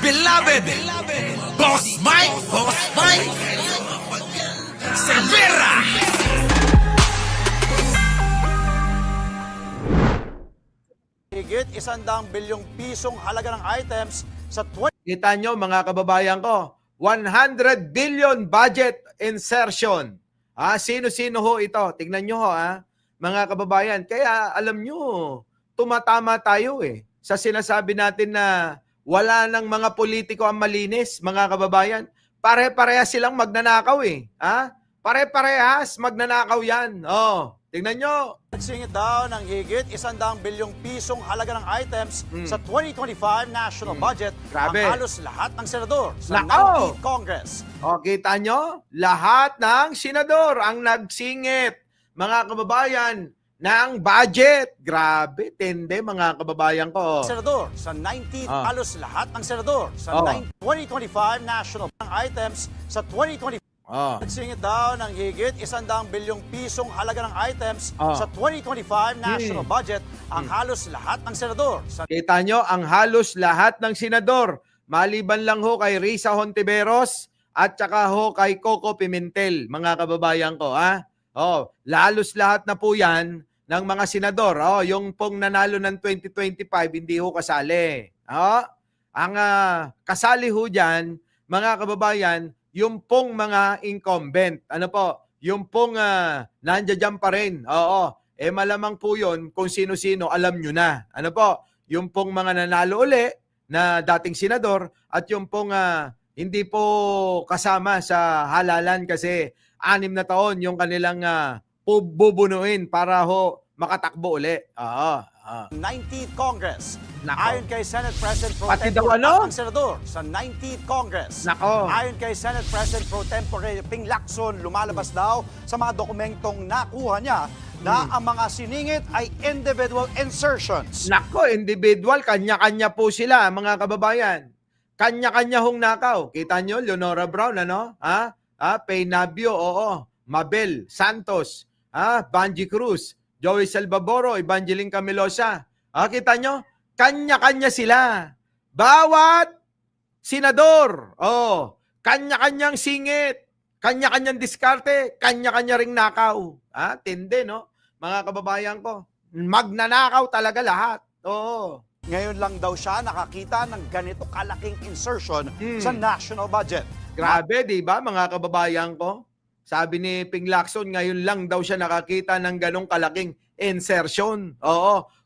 beloved, Boss Mike Cervera. Higit 100 bilyong pisong halaga ng items sa 20 Kita nyo mga kababayan ko, 100 billion budget insertion. Sino-sino ho ito? Tingnan nyo ho, mga kababayan. Kaya alam nyo, tumatama tayo sa sinasabi natin na wala ng mga politiko ang malinis, mga kababayan. Pare-parehas silang magnanakaw Pare-parehas magnanakaw yan. Tingnan nyo. nagsingit daw ng higit 100 bilyong pisong halaga ng items sa 2025 national budget Grabe. ang halos lahat ng senador sa Nako! 19th Congress. Kita nyo? Lahat ng senador ang nagsingit, mga kababayan, ng budget. Grabe, tende mga kababayan ko. Senador sa 19th, halos lahat ng senador sa 2025 national ng items sa 2025 nagsingit daw ng higit 100 bilyong pisong halaga ng items sa 2025 national budget ang halos lahat ng senador sa Kita nyo, ang halos lahat ng senador, maliban lang ho kay Risa Hontiveros at saka ho kay Coco Pimentel, mga kababayan ko. Lalos lahat na po yan ng mga senador. Yung pong nanalo ng 2025, hindi ho kasali. Ang kasali ho dyan, mga kababayan, yung pong mga incumbent. Ano po? Yung pong nandiyan dyan pa rin. Malamang po yun kung sino-sino, alam nyo na. Ano po? Yung pong mga nanalo uli na dating senador at yung pong hindi po kasama sa halalan kasi 6 na taon yung kanilang bubunuin para ho makatakbo uli. 19th Congress. Nako. Ayon kay Senate President Pro Pati daw Tempore ano? at ang senador sa 19th Congress. Nako. Ayon kay Senate President Pro Tempore Ping Lacson, lumalabas daw sa mga dokumentong nakuha niya na ang mga siningit ay individual insertions. Nako, individual, kanya-kanya po sila, mga kababayan. Kanya-kanya hong nakaw. Kita nyo, Leonora Brown, Peynabio, Mabel Santos, Banji Cruz, Joey Salvaboro, Evangeline Camilosa. Kita nyo, kanya-kanya sila. Bawat senador, kanya-kanyang singit, kanya-kanyang diskarte, kanya-kanya ring nakaw. Tindi, no? Mga kababayan ko, magnanakaw talaga lahat. Ngayon lang daw siya nakakita ng ganito kalaking insertion sa national budget. Grabe, di ba, mga kababayan ko? Sabi ni Ping Lacson, ngayon lang daw siya nakakita ng ganong kalaking insertion.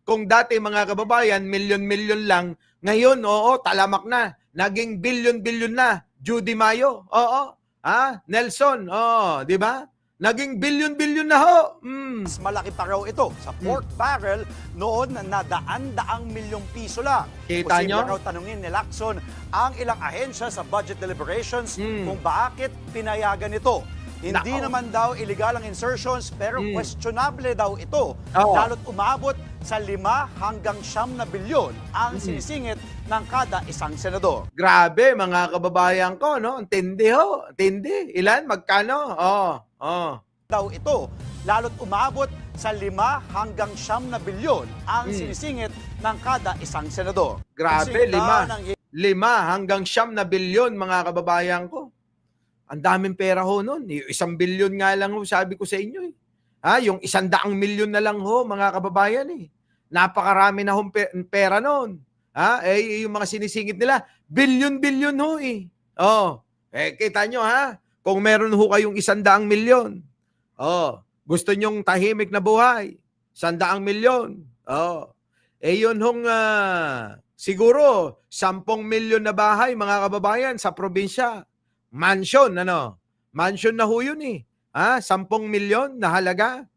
Kung dati, mga kababayan, milyon-milyon lang, ngayon, talamak na. Naging bilyon-bilyon na. Judy Mayo, Nelson, di ba? Naging bilyon-bilyon na ho. Mas malaki pa raw ito sa pork barrel noon na daan-daang milyong piso lang. Kita nyo? Posible raw tanungin ni Lacson ang ilang ahensya sa budget deliberations kung bakit pinayagan ito. Hindi naman daw illegal ang insertions pero questionable daw ito. Lalo't umabot sa 5 hanggang 9 na bilyon ang sinisingit ng kada isang senador. Grabe, mga kababayan ko, no? Tindi ho. Tindi. Ilan? Magkano? Daw ito, lalo't umabot sa 5 hanggang 9 na bilyon ang sinisingit ng kada isang senador. Grabe, Sinisingit daw 5 hanggang 9 na bilyon, mga kababayan ko. Ang daming pera ho nun. 1 bilyon nga lang ho, sabi ko sa inyo. Yung 100 milyon na lang ho, mga kababayan. Napakarami na hong pera nun. Yung mga sinisingit nila, bilyon-bilyon ho. Kita nyo kung meron ho kayong 100 milyon. Gusto nyong tahimik na buhay, 100 milyon. Yun hong siguro 10 milyon na bahay, mga kababayan, sa probinsya. Mansion, Mansion na ho yun 10 milyon na halaga.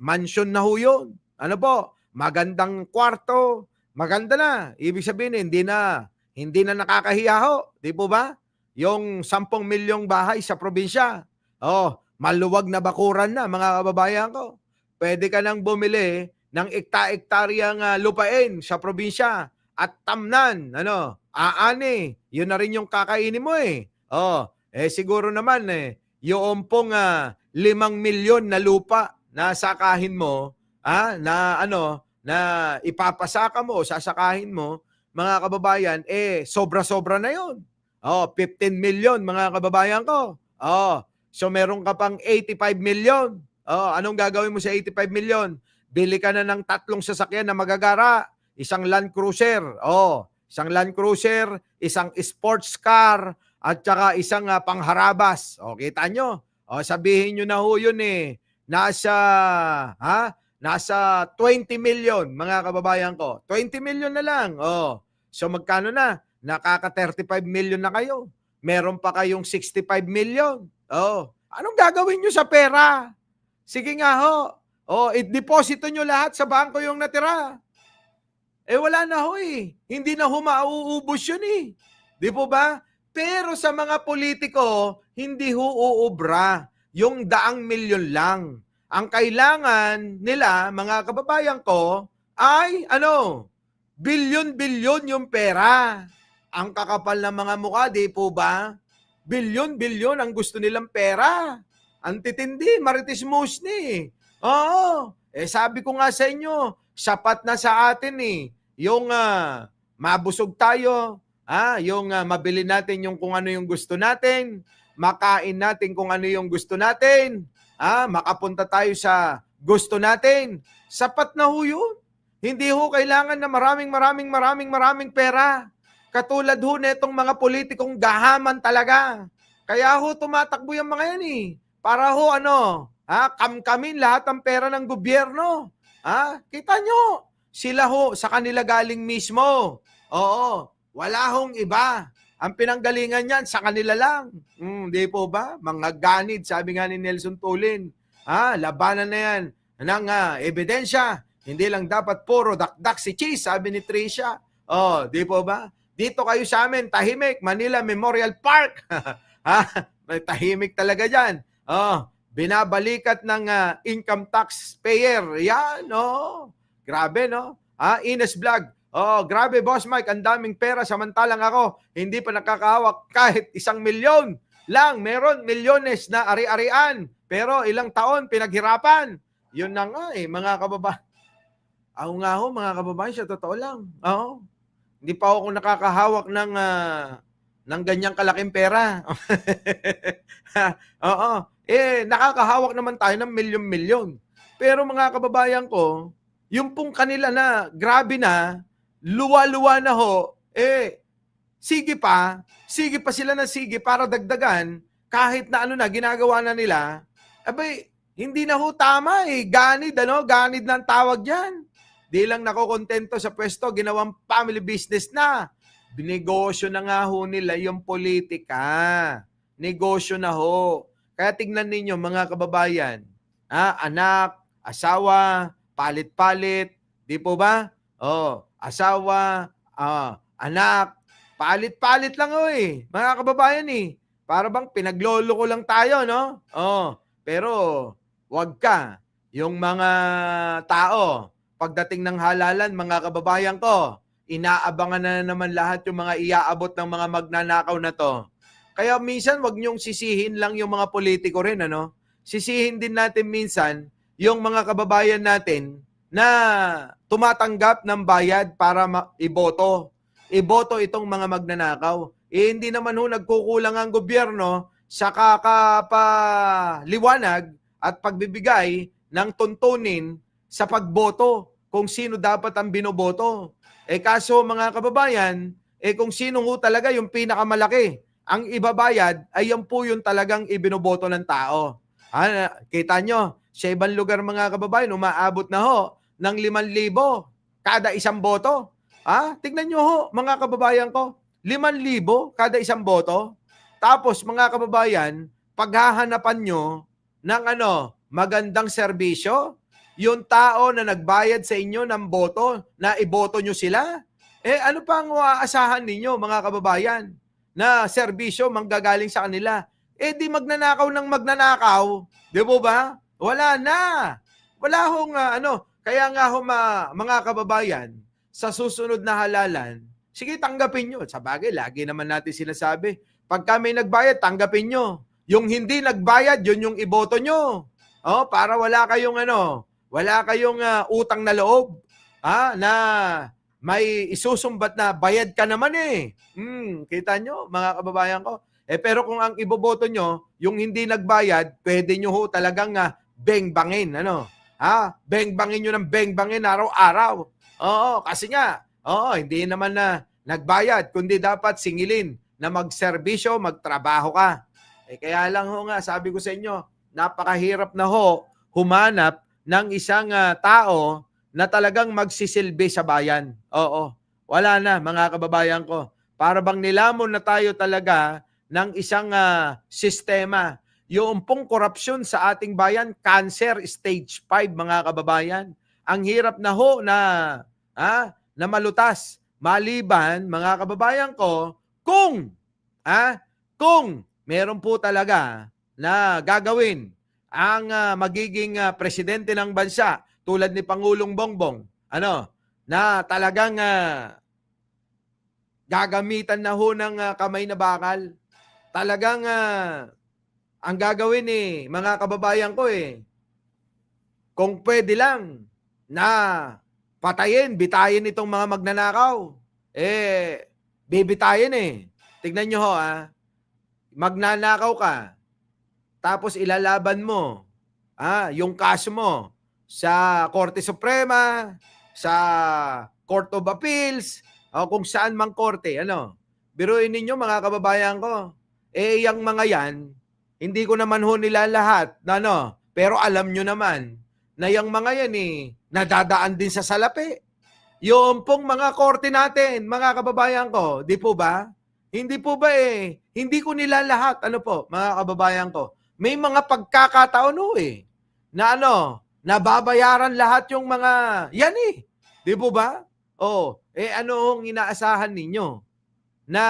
Mansion na ho yun. Ano po? Magandang kwarto. Maganda na. Ibig sabihin, hindi na nakakahiya ho. Di po ba? Yung 10 milyong bahay sa probinsya. Maluwag na bakuran na, mga kababayan ko. Pwede ka nang bumili ng ekta-ektaryang lupain sa probinsya at tamnan, aani, yun na rin yung kakainin mo siguro naman yung pong 5 milyon na lupa na sakahin mo, na ipapasaka mo o sasakahin mo, mga kababayan, sobra-sobra na yun. 15 million, mga kababayan ko. So meron ka pang 85 million. Anong gagawin mo sa 85 million? Bili ka na ng 3 sasakyan na magagara. Isang Land Cruiser. Isang Land Cruiser, isang sports car, at saka isang pangharabas. Kita nyo? Sabihin nyo na ho yun nasa 20 million, mga kababayan ko. 20 million na lang. So magkano na? Nakaka 35 million na kayo. Meron pa kayong 65 million. Anong gagawin nyo sa pera? Sige nga ho. I-deposito nyo lahat sa bangko yung natira. Wala na ho Hindi na ho mauubos yun Di po ba? Pero sa mga politiko, hindi ho uubra. Yung 100 milyon lang. Ang kailangan nila, mga kababayan ko, ay bilyon-bilyon yung pera. Ang kakapal ng mga mukha, di po ba? Bilyon-bilyon ang gusto nilang pera. Ang titindi, maritis musni. Sabi ko nga sa inyo, sapat na sa atin yung mabusog tayo, yung mabili natin yung kung ano yung gusto natin, makain natin kung ano yung gusto natin, makapunta tayo sa gusto natin. Sapat na ho yun. Hindi ho kailangan na maraming pera. Katulad ho netong mga politikong gahaman talaga. Kaya ho tumatakbo yung mga yan Para ho kamkamin lahat ng pera ng gobyerno. Kita nyo, sila ho sa kanila galing mismo. Wala hong iba. Ang pinanggalingan yan sa kanila lang. Di po ba? Mga ganid, sabi nga ni Nelson Tulin. Labanan na yan ng ebidensya. Hindi lang dapat puro dakdak si Cheese, sabi ni Tricia. Di po ba? Dito kayo sa amin, tahimik, Manila Memorial Park. Tahimik talaga dyan. Binabalikat ng income tax payer. Yan, Grabe, no? Ines Vlog. Grabe, Boss Mike, ang daming pera samantalang ako, hindi pa nakakahawak kahit 1 milyon lang. Meron milyones na ari-arian, pero ilang taon pinaghirapan. Yun na nga mga kababayan. Ako nga ho, mga kababayan, sa totoo lang. Hindi pa ako nakakahawak ng ganyang kalaking pera. Nakakahawak naman tayo ng milyon-milyon. Pero mga kababayan ko, yung pong kanila na grabe na, luwa-luwa na ho, sige pa sila ng sige para dagdagan, kahit na ginagawa na nila, hindi na ho tama ganid ng tawag yan. Di lang nakokontento sa pwesto, ginawang family business na. Binegosyo na nga ho nila yung politika. Negosyo na ho. Kaya tignan ninyo mga kababayan, anak, asawa, palit-palit, di po ba? Asawa, anak, palit-palit lang mga kababayan Para bang pinaglolo ko lang tayo, no? Pero wag ka. Yung mga tao, pagdating ng halalan, mga kababayan ko, inaabangan na naman lahat yung mga iaabot ng mga magnanakaw na to. Kaya minsan, wag niyong sisihin lang yung mga politiko rin, Sisihin din natin minsan yung mga kababayan natin na tumatanggap ng bayad para iboto. Iboto itong mga magnanakaw. Hindi naman ho nagkukulang ang gobyerno sa kakapaliwanag at pagbibigay ng tuntunin sa pagboto kung sino dapat ang binoboto. Kaso mga kababayan, kung sino ho talaga yung pinakamalaki ang ibabayad, ay yan po yung talagang ibinoboto ng tao. Kita nyo, sa ibang lugar mga kababayan, umaabot na ho ng 5,000 kada isang boto. Tignan nyo ho, mga kababayan ko, 5,000 kada isang boto. Tapos mga kababayan, paghahanapan nyo ng magandang serbisyo, yung tao na nagbayad sa inyo ng boto, na iboto nyo sila, ano pa ang aasahan ninyo mga kababayan na serbisyo manggagaling sa kanila? Di magnanakaw ng magnanakaw, di ba ba? Wala na. Wala hong Kaya nga mga kababayan, sa susunod na halalan, sige tanggapin nyo. Sa bagay, lagi naman natin sinasabi, pag kami nagbayad, tanggapin nyo. Yung hindi nagbayad, yun yung iboto nyo. Para wala kayong utang na loob na may isusumbat na bayad ka naman eh. Kita nyo, mga kababayan ko. Pero kung ang iboboto nyo, yung hindi nagbayad, pwede nyo ho talagang beng-bangin. Ano? Beng-bangin nyo ng beng-bangin araw-araw. Oo, kasi nga, hindi naman na nagbayad, kundi dapat singilin na magserbisyo, magtrabaho ka. Kaya lang ho nga, sabi ko sa inyo, napakahirap na ho humanap ng isang tao na talagang magsisilbi sa bayan. Oo, wala na mga kababayan ko. Para bang nilamon na tayo talaga ng isang sistema. Yung pong korupsyon sa ating bayan, cancer stage 5 mga kababayan. Ang hirap na ho na malutas. Maliban mga kababayan ko, kung meron po talaga na gagawin ang magiging presidente ng bansa tulad ni Pangulong Bongbong, na talagang gagamitan na ho ng kamay na bakal. Talagang ang gagawin mga kababayan ko kung pwede lang na patayin, bitayin itong mga magnanakaw. Bibitayin Tignan nyo ho magnanakaw ka, tapos ilalaban mo yung kaso mo sa Korte Suprema, sa Court of Appeals, o kung saan mang korte. Biruin ninyo mga kababayan ko. Yung mga yan, hindi ko naman ho nila lahat, pero alam nyo naman na yung mga yan nadadaan din sa salapi. Yung pong mga korte natin, mga kababayan ko, di po ba? Hindi po ba hindi ko nila lahat, mga kababayan ko. May mga pagkakataon na nababayaran lahat yung mga, yan di po ba? Ano ang inaasahan ninyo na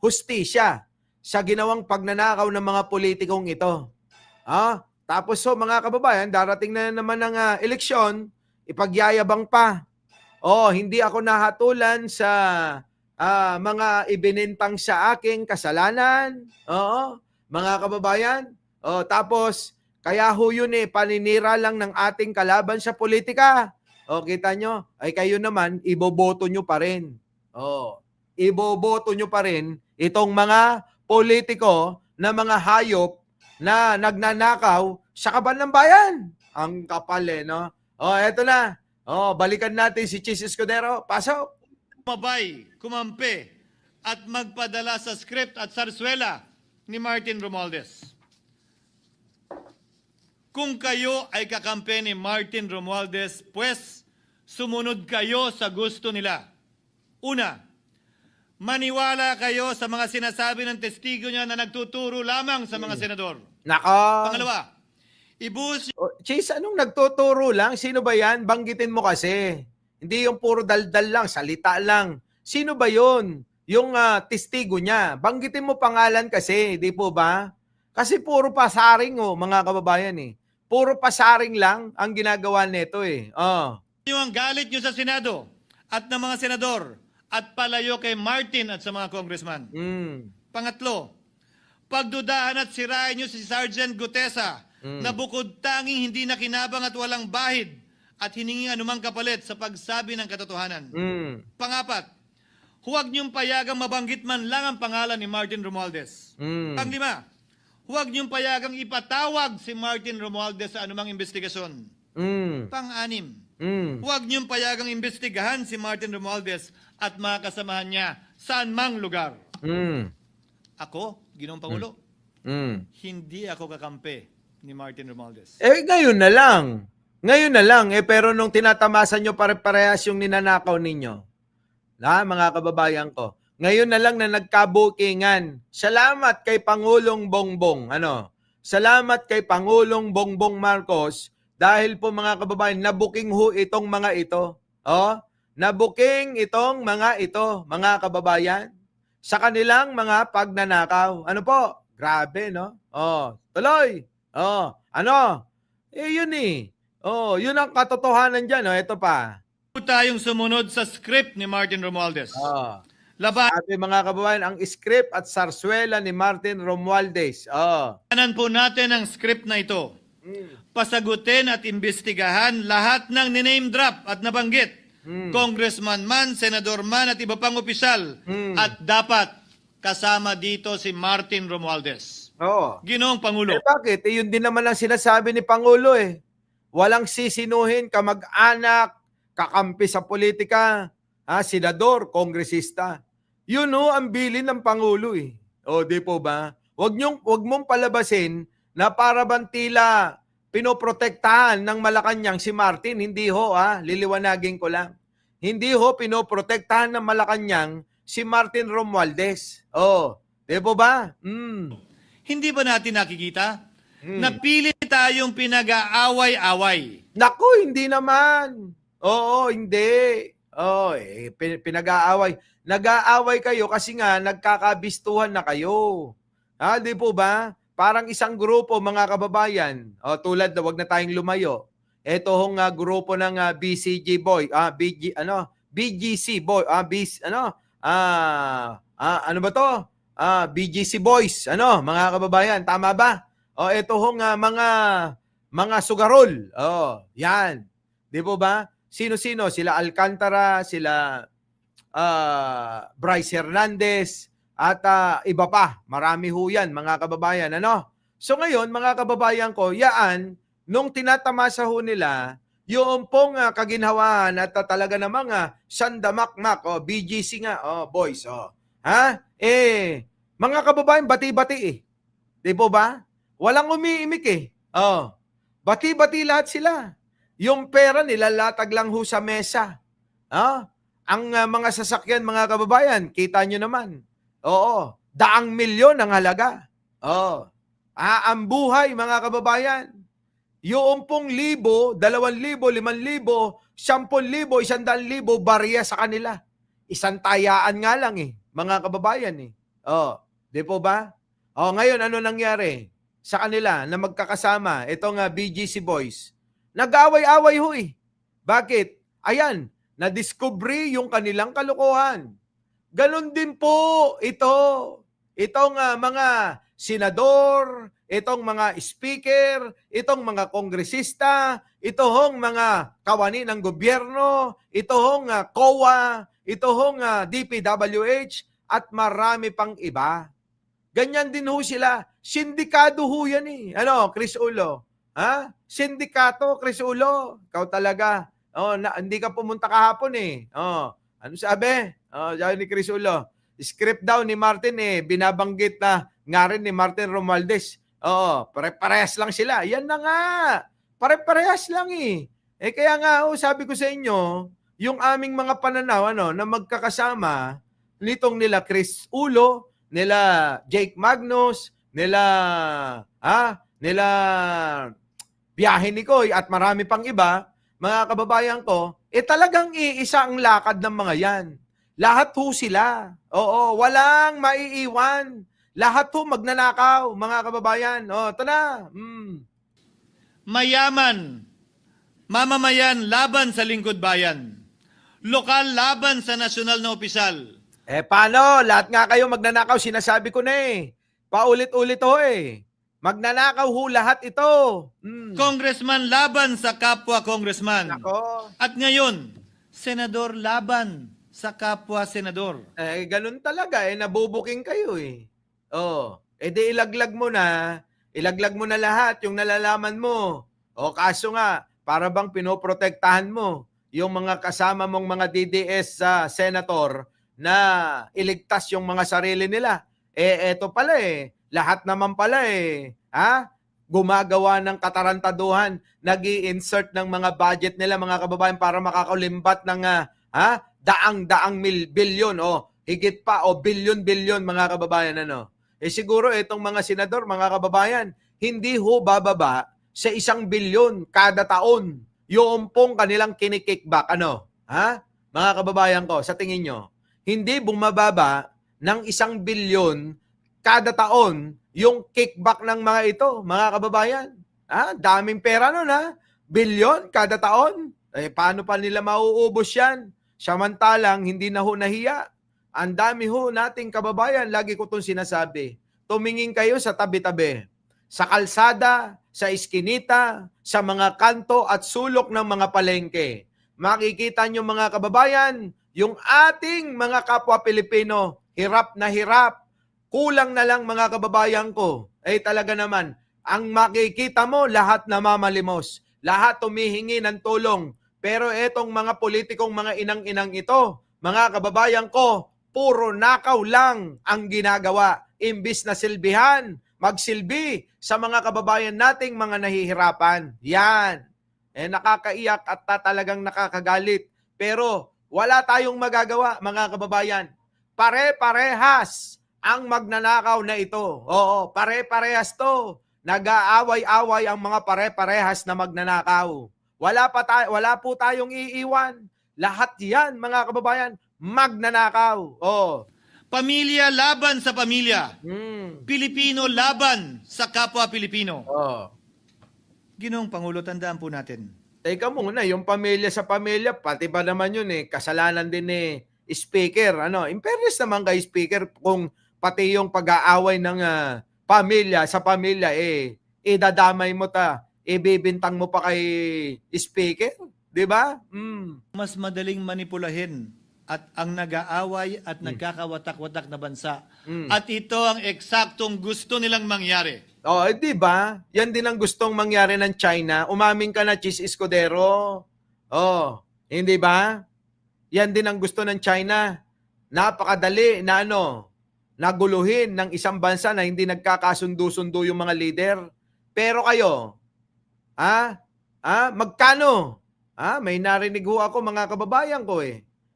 hustisya sa ginawang pagnanakaw ng mga politikong ito? Tapos mga kababayan, darating na naman ng eleksyon, ipagyayabang pa. Hindi ako nahatulan sa mga ibinintang sa aking kasalanan. Mga kababayan. Tapos, kaya ho yun paninira lang ng ating kalaban sa politika. Kita nyo? Ay kayo naman, iboboto nyo pa rin. Iboboto nyo pa rin itong mga politiko na mga hayop na nagnanakaw sa kaban ng bayan. Ang kapal no? Eto na. Balikan natin si Chis Escudero. Pasok. Mabay, kumampi, at magpadala sa script at sarswela ni Martin Romualdez. Kung kayo ay kakampi ni Martin Romualdez, pues sumunod kayo sa gusto nila. Una, maniwala kayo sa mga sinasabi ng testigo niya na nagtuturo lamang sa mga senador. Nako. Pangalawa, ibuhos Chase, anong nagtuturo lang? Sino ba yan? Banggitin mo kasi. Hindi yung puro daldal lang, salita lang. Sino ba yun? Yung testigo niya. Banggitin mo pangalan kasi, di po ba? Kasi puro pasaring mga kababayan Puro pasaring lang ang ginagawa nito niyo ang galit niyo sa Senado at ng mga senador at palayo kay Martin at sa mga congressman. Pangatlo, pagdudahan at sirain niyo si Sergeant Gutesa na bukod tanging hindi nakinabang at walang bahid at hiningi anumang kapalit sa pagsabi ng katotohanan. Pangapat, huwag niyong payagang mabanggit man lang ang pangalan ni Martin Romualdez. Panglima, huwag niyong payagang ipatawag si Martin Romualdez sa anumang investigasyon. Pang-anim, huwag niyong payagang imbestigahan si Martin Romualdez at mga kasamahan niya saan mang lugar. Ako, Ginoong Pangulo, hindi ako kakampi ni Martin Romualdez. Ngayon na lang. Ngayon na lang, pero nung tinatamasan nyo pare-parehas yung ninanakaw ninyo, mga kababayan ko, ngayon na lang na nagkabukingan. Salamat kay Pangulong Bongbong. Salamat kay Pangulong Bongbong Marcos dahil po mga kababayan, nabuking ho itong mga ito. Nabuking itong mga ito, mga kababayan, sa kanilang mga pagnanakaw. Ano po? Grabe, no? Tuloy. Yun yun ang katotohanan dyan. Ito pa. Tayong sumunod sa script ni Martin Romualdez. Sabi mga kababayan, ang script at sarswela ni Martin Romualdez. Labanan po natin ang script na ito. Pasagutin at imbestigahan lahat ng niname drop at nabanggit congressman man, senador man, at iba pang opisyal. At dapat kasama dito si Martin Romualdez. Oo. Ginoong Pangulo. Bakit? Yun din naman ang sinasabi ni Pangulo eh. Walang sisinuhin, kamag-anak, kakampi sa politika, senador, kongresista. Yun ang bilin ng Pangulo eh. O, di po ba? Wag mong palabasin na para bang tila pinoprotektahan ng Malacanang si Martin. Hindi ho, liliwanagin ko lang. Hindi ho pinoprotektahan ng Malacanang si Martin Romualdez. Oh, di po ba? Hindi ba natin nakikita? Napili tayong pinag-aaway-away. Naku, hindi naman. Oo, hindi. Pinag-aaway. Nag-aaway kayo kasi nga nagkakabistuhan na kayo. Di po ba? Parang isang grupo, mga kababayan. Tulad na, wag na tayong lumayo. Ito hong grupo ng BCG boy, BGC boy, ano ba to? BGC boys, mga kababayan, tama ba? Ito hong mga sugarol. Yan. Di po ba? Sino-sino? Sila Alcantara, sila Bryce Hernandez, at iba pa. Marami ho yan, mga kababayan. So ngayon, mga kababayan ko, yaan, nung tinatamasa ho nila, yung pong kaginhawahan at talaga namang sandamakmak, BGC nga, boys, mga kababayan, bati-bati eh. Di po ba? Walang umiimik eh. Bati-bati lahat sila. Yung pera nilalatag lang ho sa mesa. Ang mga sasakyan, mga kababayan, kita nyo naman. Daang milyon ang halaga. Ang buhay, mga kababayan. Yung 10,000, 2,000, 5,000, 10,000, 100,000 barya sa kanila. Isang tayaan nga lang eh, mga kababayan eh. Di po ba? Ngayon ano nangyari sa kanila na magkakasama itong BGC boys? Nag-away-away ho eh. Bakit? Ayan, na-discovery yung kanilang kalokohan. Ganon din po itong mga senador, itong mga speaker, itong mga kongresista, itong mga kawani ng gobyerno, itong COA, itong DPWH, at marami pang iba. Ganyan din ho sila. Sindikado ho yan eh. Chris Ulo? Sindikato, Chris Ulo. Ikaw talaga. Hindi ka pumunta kahapon eh. Ano sabi? Sabi ni Chris Ulo. Script daw ni Martin eh, binabanggit na nga rin ni Martin Romualdez. Pare-parehas lang sila. Yan na nga. Pare-parehas lang eh. Kaya nga, sabi ko sa inyo, yung aming mga pananaw na magkakasama nitong nila Chris Ulo, nila Jake Magnus, nila Biyahe ni Koy at marami pang iba, mga kababayan ko, talagang iisa ang lakad ng mga yan. Lahat ho sila. Walang maiiwan. Lahat ho magnanakaw, mga kababayan. Ito na. Mayaman, mamamayan laban sa lingkod bayan. Lokal laban sa nasyonal na opisyal. Paano? Lahat nga kayo magnanakaw, sinasabi ko na eh. Paulit-ulit ho eh. Magnanakaw ho lahat ito. Congressman laban sa kapwa congressman. Nako. At ngayon, senador laban sa kapwa senador. Ganun talaga nabubuking kayo eh. Di ilaglag mo na lahat yung nalalaman mo. Kaso nga, para bang pinoprotektahan mo yung mga kasama mong mga DDS senator na iligtas yung mga sarili nila. Eto pala lahat naman pala gumagawa ng katarantaduhan, nag-i-insert ng mga budget nila, mga kababayan, para makakalimbat ng daang bilyon higit pa bilyon-bilyon, mga kababayan. Siguro itong mga senador, mga kababayan, hindi ho bababa sa 1 bilyon kada taon yung pong kanilang kinikickback. Mga kababayan ko, sa tingin nyo, hindi bumababa ng 1 bilyon kada taon yung kickback ng mga ito, mga kababayan. Daming pera nun bilyon kada taon. Paano pa nila mauubos yan? Samantalang hindi na ho nahiya. Ang dami ho nating kababayan, lagi ko itong sinasabi. Tumingin kayo sa tabi-tabi, sa kalsada, sa iskinita, sa mga kanto at sulok ng mga palengke. makikita nyo mga kababayan, yung ating mga kapwa Pilipino, hirap na hirap. Kulang na lang mga kababayan ko. Talaga naman, ang makikita mo, lahat namamalimos. Lahat tumihingi ng tulong. Pero etong mga politikong mga inang-inang ito, mga kababayan ko, puro nakaw lang ang ginagawa. Imbis na silbihan, magsilbi sa mga kababayan nating mga nahihirapan. Yan. Nakakaiyak at talagang nakakagalit. Pero wala tayong magagawa, mga kababayan. Pare-parehas ang magnanakaw na ito. Oo, pare-parehas to. Nag-aaway-away ang mga pare-parehas na magnanakaw. Wala po tayong iiwan. Lahat yan, mga kababayan, magnanakaw. Oh. Pamilya laban sa pamilya. Pilipino laban sa kapwa Pilipino. Oh. Ginoong Pangulo, tandaan po natin. Teka muna, yung pamilya sa pamilya, pati ba naman yun kasalanan din Speaker. In fairness naman kay Speaker, kung pati yung pag-aaway ng pamilya sa pamilya, idadamay mo ibibintang mo pa kay Speaker. Di ba? Mas madaling manipulahin at ang nag-aaway at nagkakawatak-watak na bansa. At ito ang eksaktong gusto nilang mangyari. Di ba? Yan din ang gustong mangyari ng China. Umaming ka na, Chis Escudero. Hindi ba? Yan din ang gusto ng China. Napakadali na naguluhin ng isang bansa na hindi nagkakasundo-sundo yung mga leader. Pero kayo, magkano? May narinig ho ako mga kababayan ko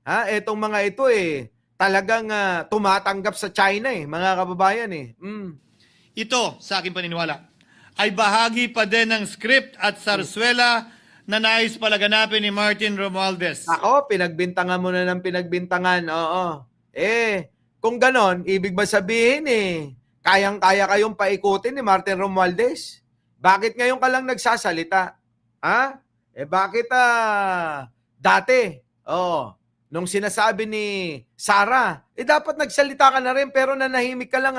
etong mga ito talagang tumatanggap sa China mga kababayan Ito, sa aking paniniwala, ay bahagi pa din ng script at sarswela na nais palaganapin ni Martin Romualdez. Ako, pinagbintangan mo na ng pinagbintangan. Oo. Kung ganon, ibig ba sabihin kayang-kaya kayong paikutin ni Martin Romualdez? Bakit ngayon ka lang nagsasalita? Bakit dati? Nung sinasabi ni Sara, dapat nagsalita ka na rin pero nanahimik ka lang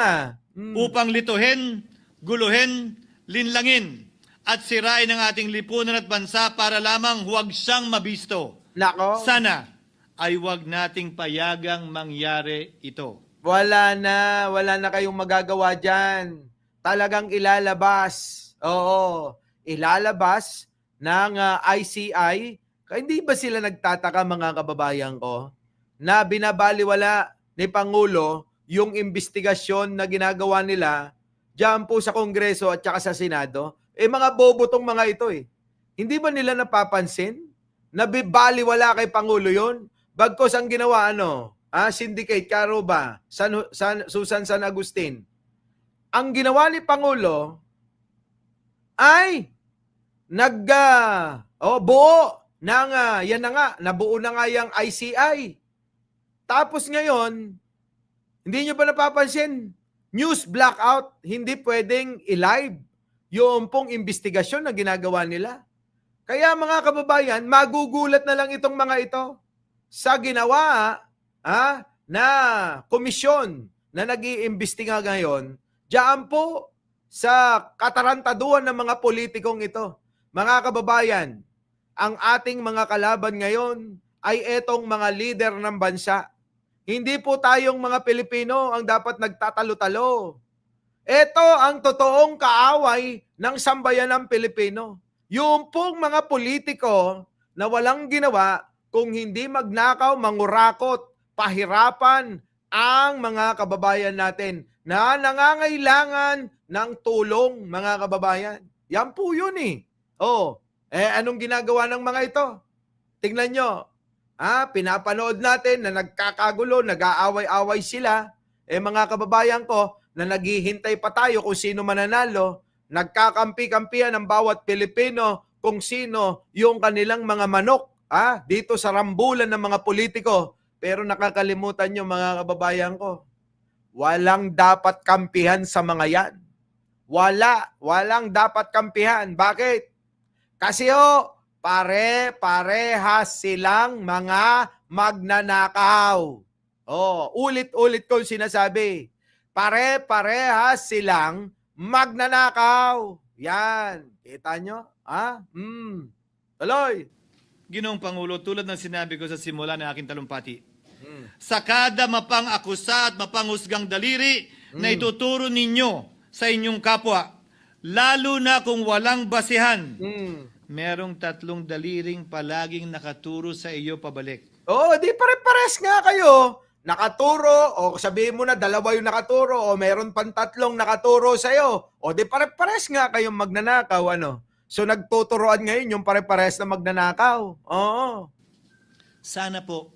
Upang lituhin, guluhin, linlangin, at sirain ang ating lipunan at bansa para lamang huwag siyang mabisto. Nako. Sana ay huwag nating payagang mangyari ito. Wala na kayong magagawa dyan. Talagang ilalabas. Oo, ilalabas ng ICI. Hindi ba sila nagtataka mga kababayan ko na binabaliwala ni Pangulo yung investigasyon na ginagawa nila diyan po sa Kongreso at saka sa Senado? Mga bobo tong mga ito Hindi ba nila napapansin na bibaliwala kay Pangulo yon? Bagkos ang ginawa Syndicate, Caroba, Susan San Agustin. Ang ginawa ni Pangulo ay buo ng yan na nga, nabuo na nga yung ICI. Tapos ngayon, hindi nyo ba napapansin? News blackout, hindi pwedeng i-live yung pong investigasyon na ginagawa nila. Kaya mga kababayan, magugulat na lang itong mga ito sa ginawa na komisyon na nag-iimbestiga ngayon diyan po sa katarantaduhan ng mga politikong ito. Mga kababayan, ang ating mga kalaban ngayon ay etong mga leader ng bansa. Hindi po tayong mga Pilipino ang dapat nagtatalo-talo. Ito ang totoong kaaway ng sambayanang Pilipino. Yung pong mga politiko na walang ginawa kung hindi magnakaw, mangurakot, pahirapan ang mga kababayan natin na nangangailangan ng tulong, mga kababayan. Yan po yun anong ginagawa ng mga ito? Tingnan nyo. Pinapanood natin na nagkakagulo, nag-aaway-away sila. Mga kababayan ko, na naghihintay pa tayo kung sino mananalo, nagkakampi-kampihan ng bawat Pilipino kung sino yung kanilang mga manok dito sa rambulan ng mga politiko. Pero nakakalimutan nyo mga kababayan ko, walang dapat kampihan sa mga yan. Walang dapat kampihan. Bakit? Kasi pare-parehas silang mga magnanakaw. Ulit-ulit kong sinasabi. Pare-parehas silang magnanakaw. Yan. Kita nyo? Tuloy. Ginoong Pangulo, tulad ng sinabi ko sa simula ng aking talumpati, sa kada mapang-akusa at mapanghusgang daliri na ituturo ninyo sa inyong kapwa, lalo na kung walang basihan, merong 3 daliring palaging nakaturo sa iyo pabalik. Oo, di pare-pares nga kayo. Nakaturo, o sabihin mo na 2 yung nakaturo, o meron pang 3 nakaturo sa'yo. O di pare-pares nga kayong magnanakaw, ano? So nagtuturoan ngayon yung pare-pares na magnanakaw. Oo. Sana po,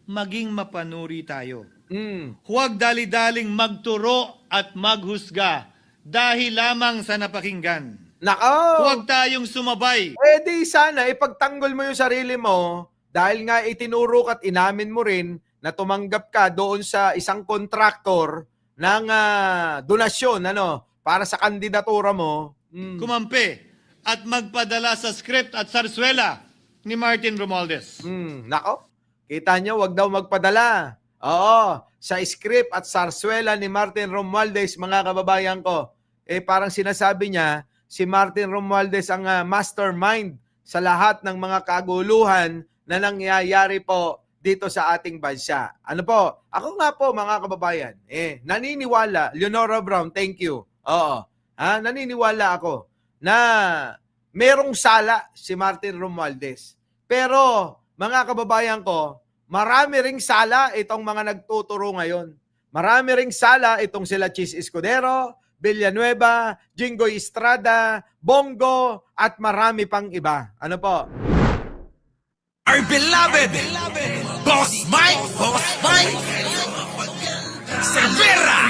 maging mapanuri tayo. Mm. Huwag dali-daling magturo at maghusga dahil lamang sa napakinggan. Nako! Huwag tayong sumabay. Eh di sana, ipagtanggol mo yung sarili mo dahil nga itinuro at inamin mo rin na tumanggap ka doon sa isang kontraktor ng donasyon para sa kandidatura mo. Kumampi at magpadala sa script at sarswela ni Martin Romualdez. Nako, kita nyo, wag daw magpadala. Oo, sa script at sarswela ni Martin Romualdez, mga kababayan ko. Eh parang sinasabi niya, si Martin Romualdez ang mastermind sa lahat ng mga kaguluhan na nangyayari po dito sa ating bansa. Ano po? Ako nga po, mga kababayan, naniniwala, Leonora Brown, thank you. Oo. Naniniwala ako na merong sala si Martin Romualdez. Pero, mga kababayan ko, marami ring sala itong mga nagtuturo ngayon. Marami ring sala itong sila Chis Escudero, Villanueva, Jinggoy Estrada, Bongo, at marami pang iba. Ano po? Our beloved Boss Mike Cervera.